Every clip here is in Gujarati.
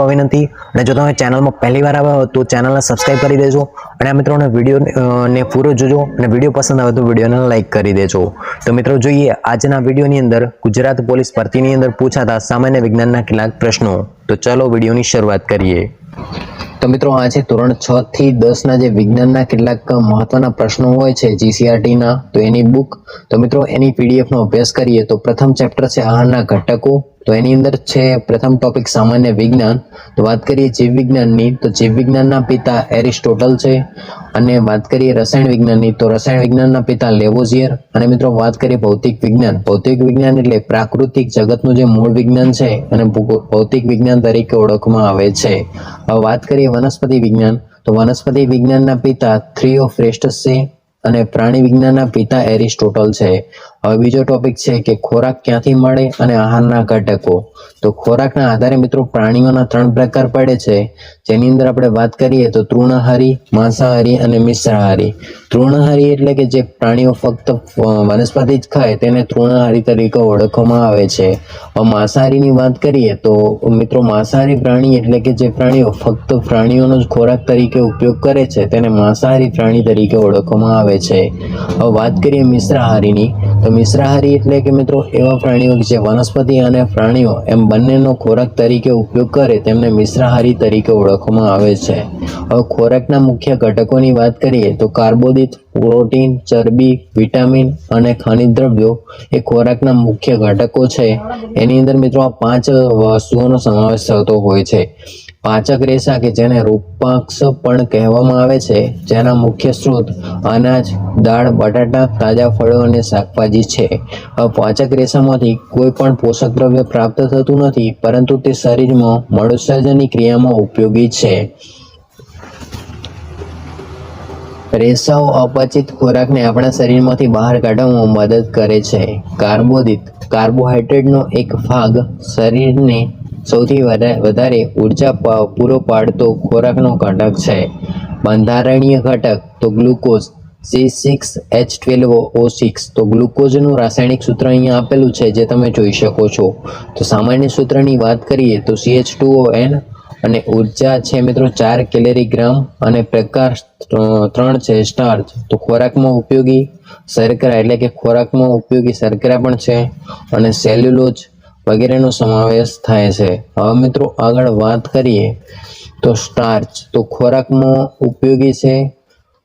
વિનંતી અને જો તમે ચેનલમાં પહેલી વાર આવ્યા હો તો ચેનલને સબસ્ક્રાઇબ કરી દેજો અને આ મિત્રોને વિડીયો ને પૂરો જોજો અને વિડીયો પસંદ આવે તો વિડીયોને લાઈક કરી દેજો। તો મિત્રો જોઈએ આજના વિડીયોની અંદર ગુજરાત પોલીસ ભરતીની અંદર પૂછાતા સામાન્ય વિજ્ઞાનના કેટલાક પ્રશ્નો। તો ચાલો વિડીયોની શરૂઆત કરીએ। તો મિત્રો આજે ધોરણ 6 થી 10 ના જે વિજ્ઞાનના કેટલાક મહત્વના પ્રશ્નો હોય છે જીસીઆરટી ના તો એની બુક તો મિત્રો એની પીડીએફ નો અભ્યાસ કરીએ તો પ્રથમ ચેપ્ટર છે આહારના ઘટકો। તો એની અંદર છે પ્રથમ ટોપિક સામાન્ય વિજ્ઞાન। તો વાત કરીએ જીવ વિજ્ઞાનની તો જીવ વિજ્ઞાનના પિતા એરિસ્ટોટલ છે અને વાત કરીએ રસાયણ વિજ્ઞાનની તો રસાયણ વિજ્ઞાનના પિતા લેવોઝિયર। અને મિત્રો વાત કરીએ ભૌતિક વિજ્ઞાન એટલે પ્રાકૃતિક જગતનું જે મૂળ વિજ્ઞાન છે અને ભૌતિક વિજ્ઞાન તરીકે ઓળખવામાં આવે છે। હવે વાત કરીએ વનસ્પતિ વિજ્ઞાન તો વનસ્પતિ વિજ્ઞાનના પિતા થિયોફ્રેસ્ટસ છે અને પ્રાણી વિજ્ઞાનના પિતા એરિસ્ટોટલ છે। હવે બીજો ટોપિક છે કે ખોરાક ક્યાંથી મળે અને આહારના ઘટકો। તો ખોરાકના આધારે મિત્રો પ્રાણીઓના 3 પ્રકાર પડે છે જેની અંદર આપણે વાત કરીએ તો તૃણાહારી, માંસાહારી અને મિશ્રાહારી। તૃણાહારી એટલે કે જે પ્રાણીઓ ફક્ત વનસ્પતિ જ ખાય તેને તૃણાહારી તરીકે ઓળખવામાં આવે છે। હવે માંસાહારીની વાત કરીએ તો મિત્રો માંસાહારી પ્રાણી એટલે કે જે પ્રાણીઓ ફક્ત પ્રાણીઓનો જ ખોરાક તરીકે ઉપયોગ કરે છે તેને માંસાહારી પ્રાણી તરીકે ઓળખવામાં આવે છે। હવે વાત કરીએ મિશ્રાહારીની તો મિશ્રાહારી એટલે કે મિત્રો એવા પ્રાણીઓ જે વનસ્પતિ અને પ્રાણીઓ એમ બંનેનો ખોરાક તરીકે ઉપયોગ કરે તેમને મિશ્રાહારી તરીકે ઓળખવામાં આવે છે। હવે ખોરાકના મુખ્ય ઘટકોની વાત કરીએ તો કાર્બોદિત, પ્રોટીન, ચરબી, વિટામિન અને ખનિજ દ્રવ્યો એ ખોરાકના મુખ્ય ઘટકો છે। એની અંદર મિત્રો આ 5 વસ્તુઓનો સમાવેશ થતો હોય છે। પાચક રેસા કે જેને રૂપાક્ષ પણ કહેવામાં આવે છે જેના મુખ્ય સ્ત્રોત અનાજ, દાળ, બટાટા, તાજા ફળો અને શાકભાજી છે। હવે પાચક રેસામાંથી કોઈ પણ પોષક દ્રવ્ય પ્રાપ્ત થતું નથી પરંતુ તે શરીરમાં મળોત્સર્જનની ક્રિયામાં ઉપયોગી છે। રેસાઓ અપચિત ખોરાકને આપણા શરીરમાંથી બહાર કાઢવામાં મદદ કરે છે। કાર્બોહાઈડ્રેટનો એક ભાગ શરીરને સૌથી વધારે ઉર્જા પૂરો પાડતો ખોરાકનો ઘટક છે। બંધારણીય ઘટક તો ગ્લુકોઝ C6H12O6 તો ગ્લુકોઝનું રાસાયણિક સૂત્ર અહીંયા આપેલું છે જે તમે જોઈ શકો છો। તો સામાન્ય સૂત્રની વાત કરીએ તો CH2ON અને ઉર્જા છે મિત્રો 4 કેલરી ગ્રામ અને પ્રકાર 3 છે સ્ટાર્ચ તો ખોરાકમાં ઉપયોગી શર્કરા એટલે કે ખોરાકમાં ઉપયોગી શર્કરા પણ છે અને સેલ્યુલોઝ વગેરેનો સમાવેશ થાય છે। હવે મિત્રો આગળ વાત કરીએ તો સ્ટાર્ચ તો ખોરાકમાં ઉપયોગી છે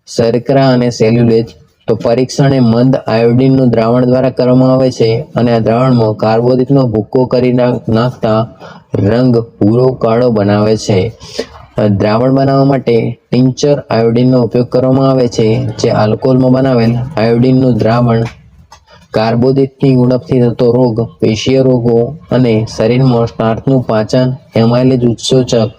શર્કરા અને સેલ્યુલોઝ તો પરીક્ષણ એ મંદ આયોડિનનું દ્રાવણ દ્વારા કરવામાં આવે છે અને આ દ્રાવણમાં કાર્બોદિતનો ભૂકો કરી નાખતા રંગ ભૂરો કાળો બનાવે છે। દ્રાવણ બનાવવા માટે ટિંચર આયોડિનનો ઉપયોગ કરવામાં આવે છે જે આલ્કોહોલમાં બનાવેલ આયોડિનનું દ્રાવણ કાર્બોદિતની ઉણપથી થતો રોગ, પેશીય રોગો અને શરીરમાં સ્ટાર્ચનું પાચન, એમાઇલેજ ઉત્સેચક,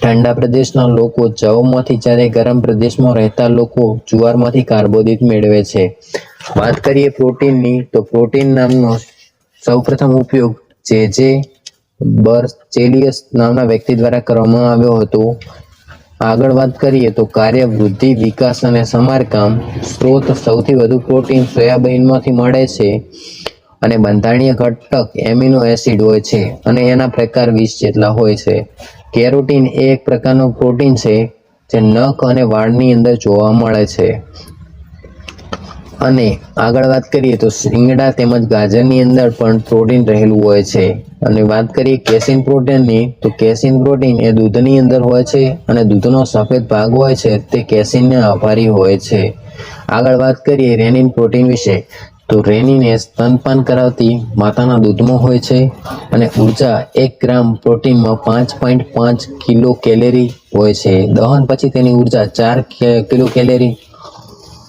ઠંડા પ્રદેશના લોકો જવમાંથી જ્યારે ગરમ પ્રદેશમાં રહેતા લોકો જુવારમાંથી કાર્બોદિત મેળવે છે। વાત કરીએ પ્રોટીનની તો પ્રોટીન નામનો સૌપ્રથમ ઉપયોગ જે બર્ચેલિયસ નામના વ્યક્તિ દ્વારા કરવામાં આવ્યો હતો। આગળ વાત કરીએ તો કાર્ય, વૃદ્ધિ, વિકાસ અને સમારકામ સ્ત્રોત સૌથી વધુ પ્રોટીન સોયાબીનમાંથી મળે છે અને બંધારણીય ઘટક એમિનો એસિડ હોય છે અને એના પ્રકાર 20 જેટલા હોય છે। કેરોટીન એ એક પ્રકારનું પ્રોટીન છે જે નખ અને વાળની અંદર જોવા મળે છે। અને આગળ વાત કરીએ તો શિંગડા તેમજ ગાજરની અંદર પણ પ્રોટીન રહેલું હોય છે। અને વાત કરીએ કેસીન પ્રોટીનની તો કેસીન પ્રોટીન એ દૂધની અંદર હોય છે અને દૂધનો સફેદ ભાગ હોય છે તે કેસીનને આભારી હોય છે। આગળ વાત કરીએ રેનિન પ્રોટીન વિશે તો રેનિન એ સ્તનપાન કરાવતી માતાના દૂધમાં હોય છે અને ઉર્જા 1 ગ્રામ પ્રોટીનમાં 5.5 કિલો કેલેરી હોય છે। દહન પછી તેની ઉર્જા 4 કિલો કેલેરી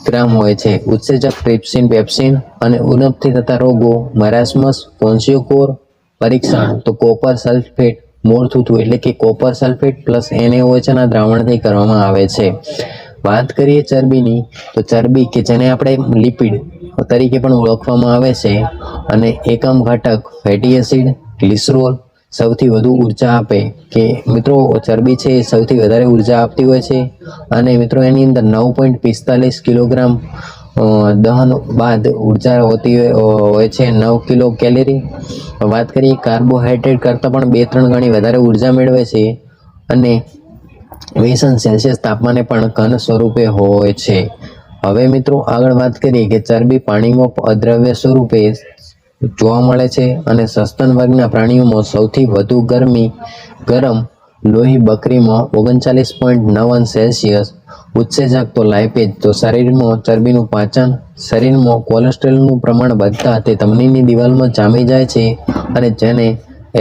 ગ્રામ હોય છે। ઉત્સેચક ટ્રિપ્સિન, પેપ્સિન અને ઉણપથી થતા રોગો મરાસ્મસ, ક્વોન્સિયોકોર પરીક્ષણ તો કોપર સલ્ફેટ મોરથૂથું એટલે કે કોપર સલ્ફેટ પ્લસ NaOH ના દ્રાવણથી કરવામાં આવે છે। વાત કરીએ ચરબીની તો ચરબી કે જેને આપણે લિપિડ તરીકે પણ ઓળખવામાં આવે છે અને એકમ ઘટક ફેટી એસિડ, ગ્લિસરોલ સૌથી વધુ ઉર્જા આપે કે મિત્રો ચરબી છે સૌથી વધારે ઉર્જા આપતી હોય છે અને મિત્રો એની અંદર 9.45 કિલોગ્રામ દહન બાદ ઉર્જા હોતી હોય છે 9 કિલો કેલરી। વાત કરીએ કાર્બોહાઈડ્રેટ કરતાં પણ 2-3 ગણી વધારે ઉર્જા મેળવે છે અને 20°C તાપમાને પણ ઘન સ્વરૂપે હોય છે। હવે મિત્રો આગળ વાત કરીએ કે ચરબી પાણીમાં અદ્રવ્ય સ્વરૂપે જોવા મળે છે અને સસ્તન વર્ગના પ્રાણીઓમાં સૌથી વધુ ગરમ લોહી બકરીમાં 39.9°C, ઉત્સેચક તો લાઇપેજ। તો શરીરમાં ચરબીનું પાચન, શરીરમાં કોલેસ્ટ્રોલનું પ્રમાણ વધતા તે ધમનીની દિવાલમાં જામી જાય છે અને જેને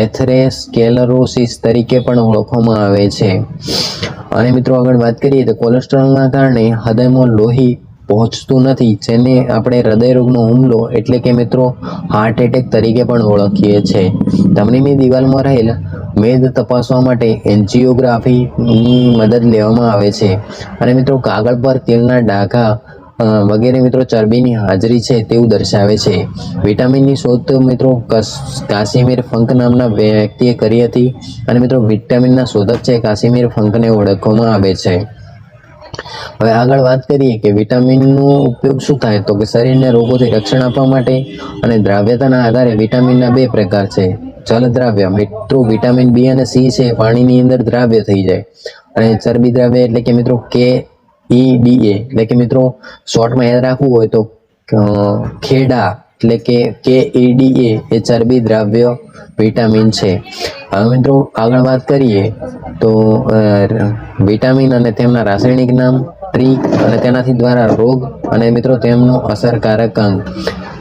એથેરોસ્ક્લેરોસિસ તરીકે પણ ઓળખવામાં આવે છે। અને મિત્રો આગળ વાત કરીએ તો કોલેસ્ટ્રોલના કારણે હૃદયમાં લોહી પહોંચતું નથી, જેને આપણે હૃદયરોગનો હુમલો એટલે કે મિત્રો હાર્ટ એટેક તરીકે પણ ઓળખીએ છીએ। ધમનીની દિવાલમાં રહેલ મેદ તપાસવા માટે એન્જિયોગ્રાફીની મદદ લેવામાં આવે છે અને મિત્રો કાગળ પર તેલના ડાઘા વગેરે મિત્રો ચરબીની હાજરી છે તેવું દર્શાવે છે। વિટામિનની શોધ તો મિત્રો કાસિમિર ફંક નામના વ્યક્તિએ કરી હતી અને મિત્રો વિટામિનના શોધક છે કાસિમિર ફંકને ઓળખવામાં આવે છે। હવે આગળ વાત કરીએ કે વિટામિનનો ઉપયોગ શું થાય તો કે શરીરને રોગોથી રક્ષણ આપવા માટે અને દ્રાવ્યતાના આધારે વિટામિનના 2 પ્રકાર છે। જલ દ્રાવ્ય મિત્રો વિટામિન બી અને સી છે પાણીની અંદર દ્રાવ્ય થઈ જાય, અને ચરબી દ્રાવ્ય એટલે કે મિત્રો KEDA એટલે કે મિત્રો શોર્ટમાં યાદ રાખવું હોય તો ખેડા એટલે કે KEDA એ ચરબી દ્રાવ્ય વિટામિન છે। હવે મિત્રો આગળ વાત કરીએ તો વિટામિન અને તેમના રાસાયણિક નામ, ટ્રીક અને તેનાથી દ્વારા રોગ અને મિત્રો તેમનો અસરકારક અંગ।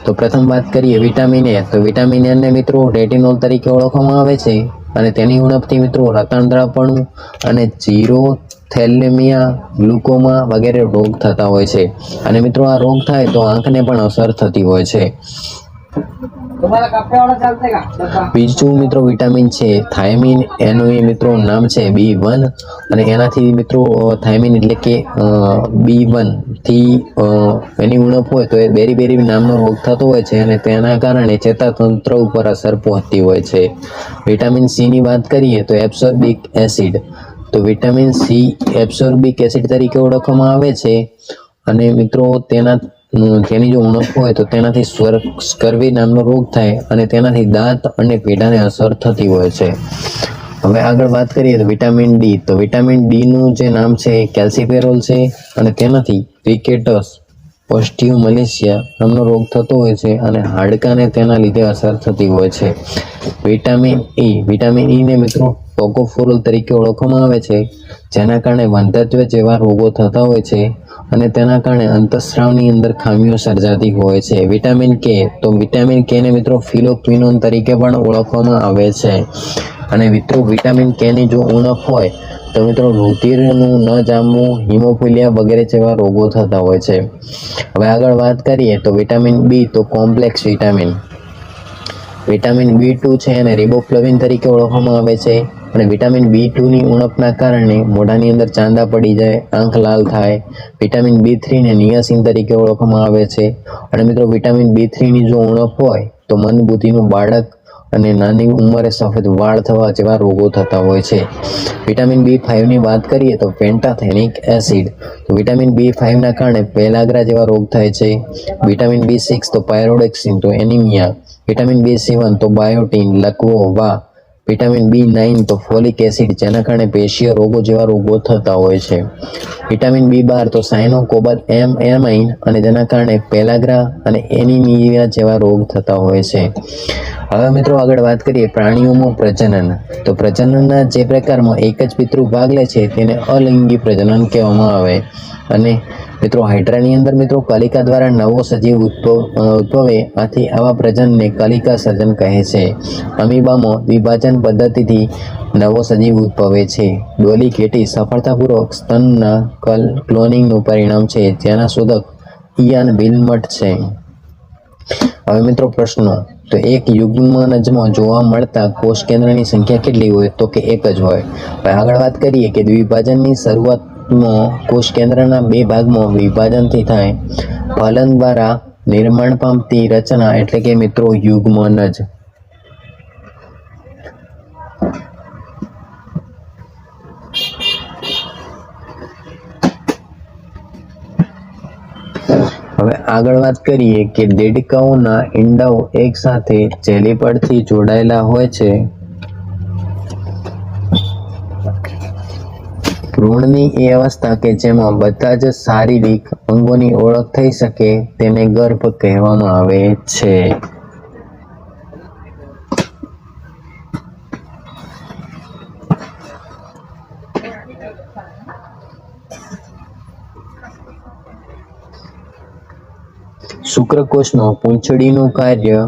તો પ્રથમ વાત કરીએ વિટામિન એ, તો વિટામિન એ ને મિત્રો રેટિનોલ તરીકે ઓળખવામાં આવે છે અને તેની ઉણપથી મિત્રો રતાંતરપણું અને થેલેમિયા, ગ્લુકોમા વગેરે રોગ થતા હોય છે અને મિત્રો આ રોગ થાય તો આંખને પણ અસર થતી હોય છે। બીજું મિત્રો વિટામિન છે થાયમિન, એનું એ મિત્રો નામ છે B1 અને એનાથી મિત્રો થાયમિન એટલે કે B1 થી એની ઉણપ હોય તો એ બેરી નામનો રોગ થતો હોય છે અને તેના કારણે ચેતાતંત્ર ઉપર અસર પહોંચતી હોય છે। વિટામિન સી ની વાત કરીએ તો એબ્સોર્બિક એસિડ, તો વિટામિન સી એબ્સોર્બિક એસિડ તરીકે ઓળખવામાં આવે છે અને મિત્રો તેની જો ઉણપ હોય તો તેનાથી સ્કર્વી નામનો રોગ થાય અને તેનાથી દાંત અને પેઢાને અસર થતી હોય છે। હવે આગળ વાત કરીએ તો વિટામિન ડી, તો વિટામિન ડી નું જે નામ છે કેલ્સિફેરોલ છે અને તેનાથી રિકેટસ ઓસ્ટિયોમલેશિયા નામનો રોગ થતો હોય છે અને હાડકાને તેના લીધે અસર થતી હોય છે। વિટામિન ઈ ને મિત્રો ટોકોફેરોલ તરીકે ઓળખવામાં આવે છે, જેના કારણે વંધ્યત્વ જેવા રોગો થતા હોય છે અને તેના કારણે અંતઃસ્રાવની અંદર ખામીઓ સર્જાતી હોય છે। વિટામિન કે, તો વિટામિન કે ને મિત્રો ફિલોક્વિનોન તરીકે પણ ઓળખવામાં આવે છે અને મિત્રો વિટામિન કે ની જો ઉણપ હોય તો મિત્રો રુધિરનું ન જામવું, હિમોફિલિયા વગેરે જેવા રોગો થતા હોય છે। હવે આગળ વાત કરીએ તો વિટામિન બી, તો કોમ્પ્લેક્સ વિટામિન B2 છે અને રિબોફ્લેવિન તરીકે ઓળખવામાં આવે છે અને વિટામિન B2 ની ઉણપના કારણે મોઢાની અંદર ચાંદા પડી જાય, આંખ લાલ થાય। વિટામિન B3 ને નિયાસિન તરીકે ઓળખવામાં આવે છે અને મિત્રો વિટામિન B3 ની જો ઉણપ હોય તો મંદબુદ્ધિનું બાળક અને નાની ઉંમરે સફેદ વાળ થવા જેવા રોગો થતા હોય છે। વિટામિન B5 ની વાત કરીએ તો પેન્ટાથેનિક એસિડ, તો વિટામિન B5 ના કારણે પેલાગ્રા જેવા રોગ થાય છે। વિટામિન B6 તો પાયરોડેક્સિન, તો એનિમિયા। વિટામિન B7 તો બાયોટીન, લકવો, વા। વિટામિન B9 તો ફોલિક એસિડ, જેના કારણે પેશીય રોગો જેવા રોગો થતા હોય છે। વિટામિન B12 તો સાયનોકોબાલામાઇન અને જેના કારણે પેલાગ્રા અને એનિમિયા જેવા રોગ થતા હોય છે। હવે મિત્રો આગળ વાત કરીએ પ્રાણીઓમાં પ્રજનન, તો પ્રજનનના જે પ્રકારમાં એક જ પિતૃ ભાગ લે છે તેને અલિંગી પ્રજનન કહેવામાં આવે અને મિત્રો હાઇડ્રાની અંદર મિત્રો કલિકા દ્વારા નવો સજીવ ઉદ્ભવે, આથી આવા પ્રજનનને કલિકા સર્જન કહે છે। અમીબામાં દ્વિભાજન પદ્ધતિથી નવો સજીવ ઉદ્ભવે છે। ડોલી ઘેટી સફળતાપૂર્વક સ્તનના ક્લોનિંગનું પરિણામ છે, જેના શોધક ઇયાન વિલ્મટ છે। હવે મિત્રો પ્રશ્નો, તો એક યુગ્મનજમાં જોવા મળતા કોષ કેન્દ્રની સંખ્યા કેટલી હોય તો કે 1 જ હોય। હવે આગળ વાત કરીએ કે દ્વિભાજનની શરૂઆતમાં કોષ કેન્દ્રના 2 ભાગમાં વિભાજનથી થાય ફલન દ્વારા નિર્માણ પામતી રચના એટલે કે મિત્રો યુગ્મનજ। હવે આગળ વાત કરીએ કે દેડકાઓના ઈંડાઓ એક સાથે જેલી પડથી જોડાયેલા હોય છે. ભ્રૂણની એ અવસ્થા કે જેમાં બધા જ શારીરિક અંગોની ઓળખ થઈ શકે તેને ગર્ભ કહેવામાં આવે છે. શુક્રકોષમાં પૂંછડીનું કાર્ય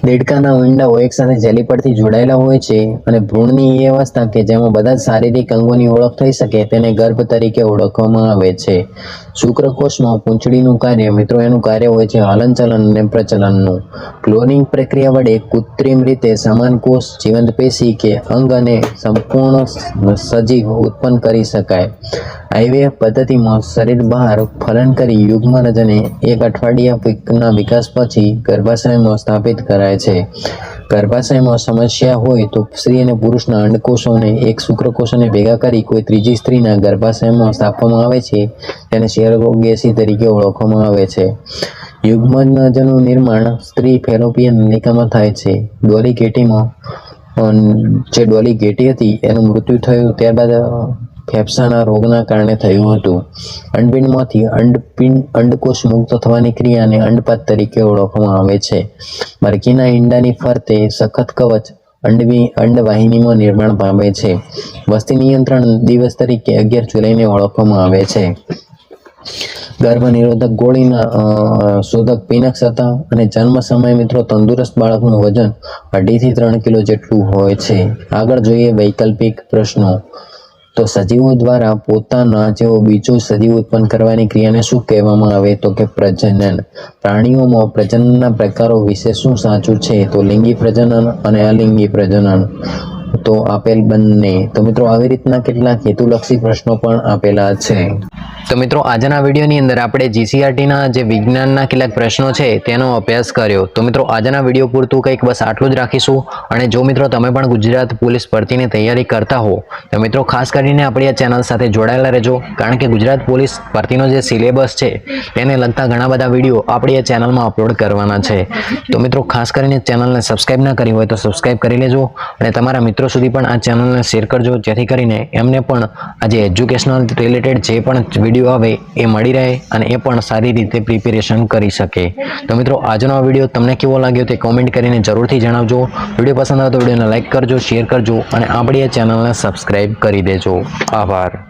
દેડકાના ઈંડાઓ એક સાથે જેલી પડથી જોડાયેલા હોય છે અને ભ્રૂણની એ અવસ્થા કે જેમાં બધા જ શારીરિક અંગોની ઓળખ થઈ શકે તેને ગર્ભ તરીકે ઓળખવામાં આવે છે. શુક્રકોષમાં પૂંછડીનું કાર્ય મિત્રો એનું કાર્ય હોય છે હલનચલન અને પ્રચલનનું. ક્લોનિંગ પ્રક્રિયા વડે કૃત્રિમ રીતે સમાન કોષ, જીવંત પેશી કે અંગ અને સંપૂર્ણ સજીવ ઉત્પન્ન કરી શકાય. આઈવીએફ પદ્ધતિમાં શરીર બહાર ફલન કરી યુગ્મનજને 1 અઠવાડિયાના વિકાસ પછી ગર્ભાશયમાં સ્થાપિત કરાય છે. ગર્ભાશયમાં સમસ્યા હોય તો સ્ત્રી અને પુરુષના અંડકોષોને એક શુક્રકોષને ભેગા કરી કોઈ ત્રીજી સ્ત્રીના ગર્ભાશયમાં સ્થાપવામાં આવે છે, તેને સેરોગેસી તરીકે ઓળખવામાં આવે છે. યુગ્મનજનું નિર્માણ સ્ત્રી ફેલોપિયન નલિકામાં થાય છે. ડોલી ગેટીમાં જે ડોલી ગેટી હતી એનું મૃત્યુ થયું ત્યારબાદ ફેફસાના રોગના કારણે થયું હતું. અંડપિંડમાંથી અંડકોષ મુક્ત થવાની ક્રિયાને અંડપાત તરીકે ઓળખવામાં આવે છે. મરઘીના ઈંડાની ફરતે સખત કવચ અંડવાહિનીમાં નિર્માણ પામે છે. વસ્તી નિયંત્રણ દિવસ તરીકે 11 જુલાઈને ઓળખવામાં આવે છે. ગર્ભ નિરોધક ગોળીના શોધક પિનક્સ હતા અને જન્મ સમયે મિત્રો તંદુરસ્ત બાળકનું વજન 2.5 થી 3 કિલો જેટલું હોય છે. આગળ જોઈએ વૈકલ્પિક પ્રશ્નો. તો સજીવો દ્વારા પોતાના જેવો બીજો સજીવ ઉત્પન્ન કરવાની ક્રિયાને શું કહેવામાં આવે તો કે પ્રજનન. પ્રાણીઓમાં પ્રજનનના પ્રકારો વિશે શું સાચું છે તો લિંગી પ્રજનન અને અલિંગી પ્રજનન. તો આપેલ બંને. તો મિત્રો આવી રીતના કેટલાક હેતુલક્ષી પ્રશ્નો પણ આપેલા છે. તો મિત્રો આજના વિડીયોની અંદર આપણે જીસીઆરટીના જે વિજ્ઞાનના કેટલાક પ્રશ્નો છે તેનો અભ્યાસ કર્યો. તો મિત્રો આજના વિડીયો પૂરતું કંઈક બસ આટલું જ રાખીશું. અને જો મિત્રો તમે પણ ગુજરાત પોલીસ ભરતીની તૈયારી કરતા હો તો મિત્રો ખાસ કરીને આપણી આ ચેનલ સાથે જોડાયેલા રહેજો, કારણ કે ગુજરાત પોલીસ ભરતીનો જે સિલેબસ છે તેને લગતા ઘણા બધા વિડીયો આપણી આ ચેનલમાં અપલોડ કરવાના છે. તો મિત્રો ખાસ કરીને ચેનલને સબસ્ક્રાઈબ ના કરી હોય તો સબસ્ક્રાઈબ કરી લેજો અને તમારા મિત્રો સુધી પણ આ ચેનલને શેર કરજો, જેથી કરીને એમને પણ આ જે એજ્યુકેશનલ રિલેટેડ જે પણ વિડીયો આવે એ મળી રહે અને એ પણ સારી રીતે પ્રિપેરેશન કરી શકે. તો મિત્રો આજનો આ વિડીયો તમને કેવો લાગ્યો તે કોમેન્ટ કરીને જરૂરથી જણાવજો. વિડીયો પસંદ આવે તો વિડીયોને લાઈક કરજો, શેર કરજો અને આપણી આ ચેનલને સબસ્ક્રાઈબ કરી દેજો. આભાર.